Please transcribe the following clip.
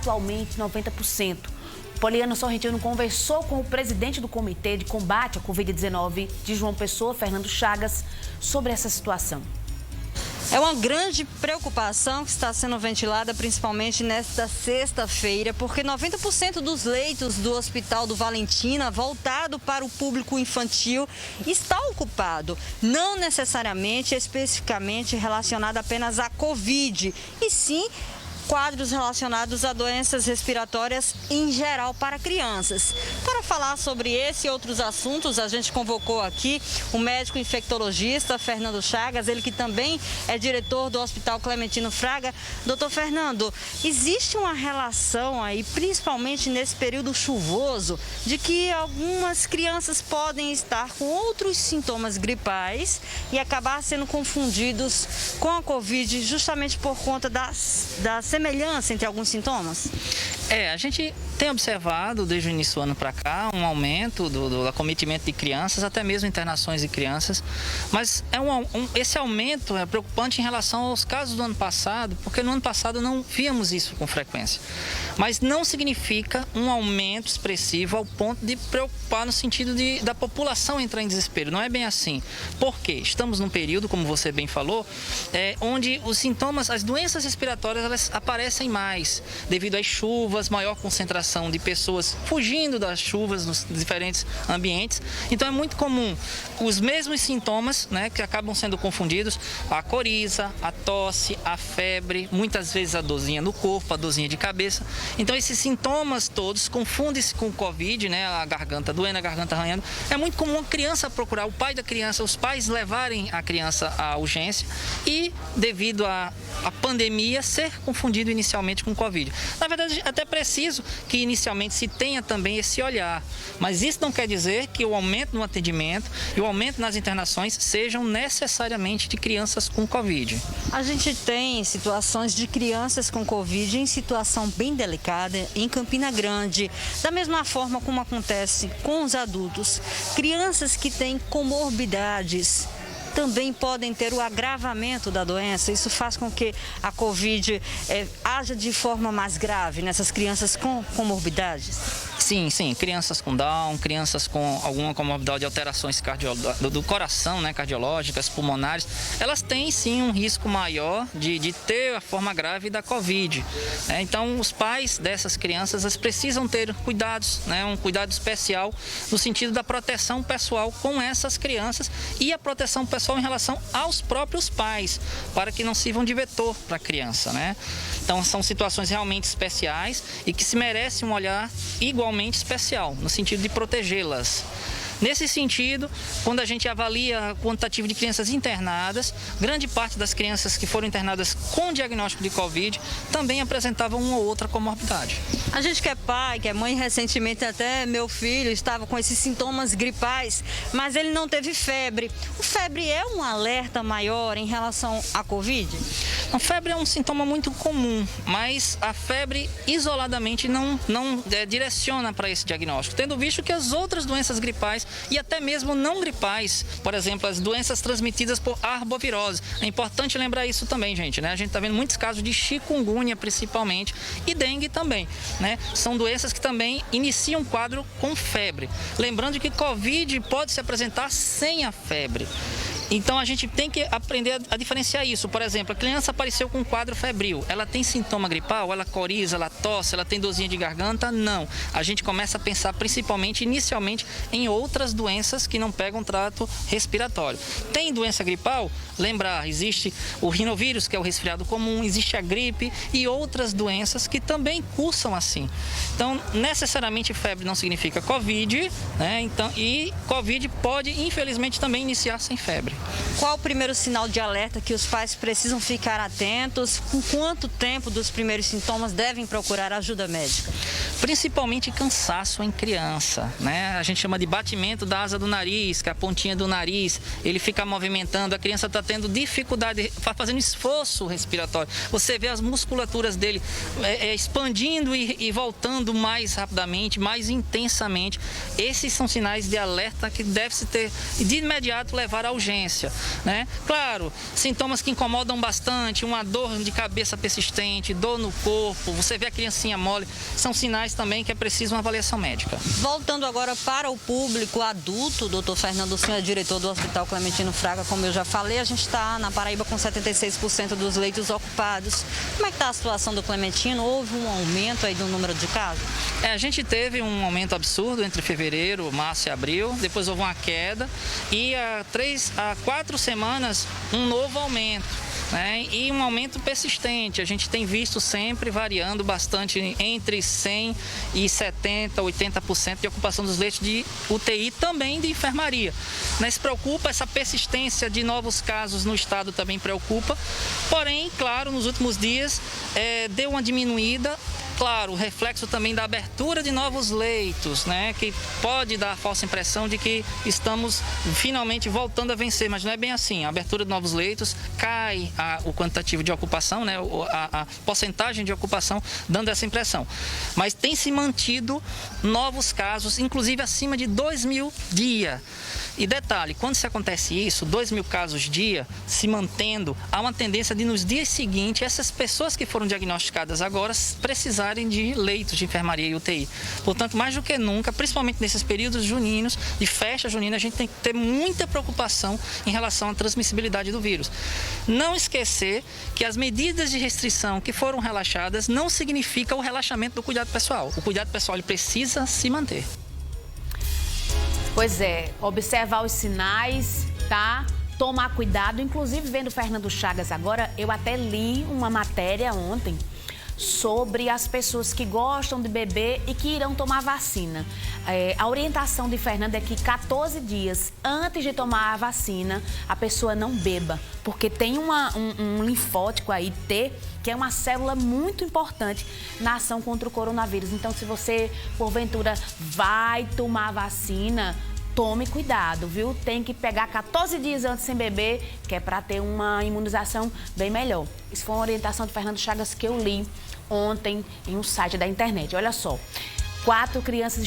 atualmente 90%. Poliana Sorrentino conversou com o presidente do Comitê de Combate à Covid-19 de João Pessoa, Fernando Chagas, sobre essa situação. É uma grande preocupação que está sendo ventilada principalmente nesta sexta-feira, porque 90% dos leitos do Hospital do Valentina, voltado para o público infantil, está ocupado. Não necessariamente, especificamente relacionado apenas à Covid, e sim quadros relacionados a doenças respiratórias em geral para crianças. Para falar sobre esse e outros assuntos, a gente convocou aqui o médico infectologista Fernando Chagas, ele que também é diretor do Hospital Clementino Fraga. Doutor Fernando, existe uma relação aí, principalmente nesse período chuvoso, de que algumas crianças podem estar com outros sintomas gripais e acabar sendo confundidos com a Covid justamente por conta da semelhança entre alguns sintomas? A gente tem observado desde o início do ano para cá um aumento do acometimento de crianças, até mesmo internações de crianças, mas esse aumento é preocupante em relação aos casos do ano passado, porque no ano passado não víamos isso com frequência. Mas não significa um aumento expressivo ao ponto de preocupar no sentido da população entrar em desespero. Não é bem assim. Por quê? Estamos num período, como você bem falou, onde os sintomas, as doenças respiratórias, elas aparecem mais devido às chuvas, maior concentração de pessoas fugindo das chuvas nos diferentes ambientes. Então é muito comum os mesmos sintomas, né, que acabam sendo confundidos: a coriza, a tosse, a febre, muitas vezes a dorzinha no corpo, a dorzinha de cabeça. Então esses sintomas todos confundem-se com o Covid, né, a garganta doendo, a garganta arranhando. É muito comum a criança procurar o pai da criança, os pais levarem a criança à urgência e, devido à pandemia, ser confundido inicialmente com o Covid. Na verdade, até preciso que inicialmente se tenha também esse olhar, mas isso não quer dizer que o aumento no atendimento e o aumento nas internações sejam necessariamente de crianças com Covid. A gente tem situações de crianças com Covid em situação bem delicada em Campina Grande, da mesma forma como acontece com os adultos. Crianças que têm comorbidades também podem ter o agravamento da doença. Isso faz com que a Covid haja de forma mais grave nessas crianças com comorbidades? Sim, crianças com Down, crianças com alguma comorbidade de alterações do coração, né, cardiológicas, pulmonares, elas têm sim um risco maior de ter a forma grave da Covid. Então, os pais dessas crianças, elas precisam ter cuidados, né, um cuidado especial no sentido da proteção pessoal com essas crianças e a proteção pessoal em relação aos próprios pais, para que não sirvam de vetor para a criança, né? Então, são situações realmente especiais e que se merecem um olhar igualmente especial, no sentido de protegê-las. Nesse sentido, quando a gente avalia o quantitativo de crianças internadas, grande parte das crianças que foram internadas com diagnóstico de Covid também apresentavam uma ou outra comorbidade. A gente que é pai, que é mãe, recentemente até meu filho estava com esses sintomas gripais, mas ele não teve febre. O febre é um alerta maior em relação à Covid? A febre é um sintoma muito comum, mas a febre isoladamente não direciona para esse diagnóstico, tendo visto que as outras doenças gripais e até mesmo não gripais, por exemplo, as doenças transmitidas por arbovirose. É importante lembrar isso também, gente, né? A gente está vendo muitos casos de chikungunya, principalmente, e dengue também, né? São doenças que também iniciam um quadro com febre. Lembrando que Covid pode se apresentar sem a febre. Então a gente tem que aprender a diferenciar isso. Por exemplo, a criança apareceu com um quadro febril. Ela tem sintoma gripal? Ela coriza, ela tosse, ela tem dorzinha de garganta? Não. A gente começa a pensar principalmente, inicialmente, em outras doenças que não pegam trato respiratório. Tem doença gripal? Lembrar, existe o rinovírus, que é o resfriado comum, existe a gripe e outras doenças que também cursam assim. Então, necessariamente febre não significa Covid, né? Então, e Covid pode, infelizmente, também iniciar sem febre. Qual o primeiro sinal de alerta que os pais precisam ficar atentos? Com quanto tempo dos primeiros sintomas devem procurar ajuda médica? principalmente cansaço em criança, né? A gente chama de batimento da asa do nariz, que é a pontinha do nariz, ele fica movimentando, a criança está tendo dificuldade, fazendo esforço respiratório. Você vê as musculaturas dele expandindo e voltando mais rapidamente, mais intensamente. Esses são sinais de alerta que deve-se ter de imediato levar à urgência, né? Claro, sintomas que incomodam bastante, uma dor de cabeça persistente, dor no corpo, você vê a criancinha mole, são sinais também que é preciso uma avaliação médica. Voltando agora para o público adulto, doutor Fernando, o senhor é diretor do Hospital Clementino Fraga, como eu já falei, a gente está na Paraíba com 76% dos leitos ocupados. Como é que está a situação do Clementino? Houve um aumento aí do número de casos? A gente teve um aumento absurdo entre fevereiro, março e abril, depois houve uma queda e há 4 semanas um novo aumento, né? E um aumento persistente. A gente tem visto sempre variando bastante entre 100 e 70, 80% de ocupação dos leitos de UTI, também de enfermaria. Mas preocupa essa persistência de novos casos no estado, também preocupa. Porém, claro, nos últimos dias deu uma diminuída. Claro, o reflexo também da abertura de novos leitos, né? Que pode dar a falsa impressão de que estamos finalmente voltando a vencer, mas não é bem assim. A abertura de novos leitos cai o quantitativo de ocupação, né? A porcentagem de ocupação, dando essa impressão. Mas tem se mantido novos casos, inclusive acima de 2.000 dia. E detalhe, quando se acontece isso, 2.000 casos dia se mantendo, há uma tendência de nos dias seguintes, essas pessoas que foram diagnosticadas agora precisarem de leitos de enfermaria e UTI. Portanto, mais do que nunca, principalmente nesses períodos juninos, de festa junina, a gente tem que ter muita preocupação em relação à transmissibilidade do vírus. Não esquecer que as medidas de restrição que foram relaxadas não significam o relaxamento do cuidado pessoal. O cuidado pessoal ele precisa se manter. Pois é, observar os sinais, tá? Tomar cuidado. Inclusive, vendo o Fernando Chagas agora, eu até li uma matéria ontem sobre as pessoas que gostam de beber e que irão tomar vacina. A orientação de Fernando é que 14 dias antes de tomar a vacina, a pessoa não beba, porque tem um linfótico aí, T, que é uma célula muito importante na ação contra o coronavírus. Então, se você, porventura, vai tomar vacina, tome cuidado, viu? Tem que pegar 14 dias antes sem beber, que é para ter uma imunização bem melhor. Isso foi uma orientação de Fernando Chagas que eu li ontem em um site da internet. Olha só, 4 crianças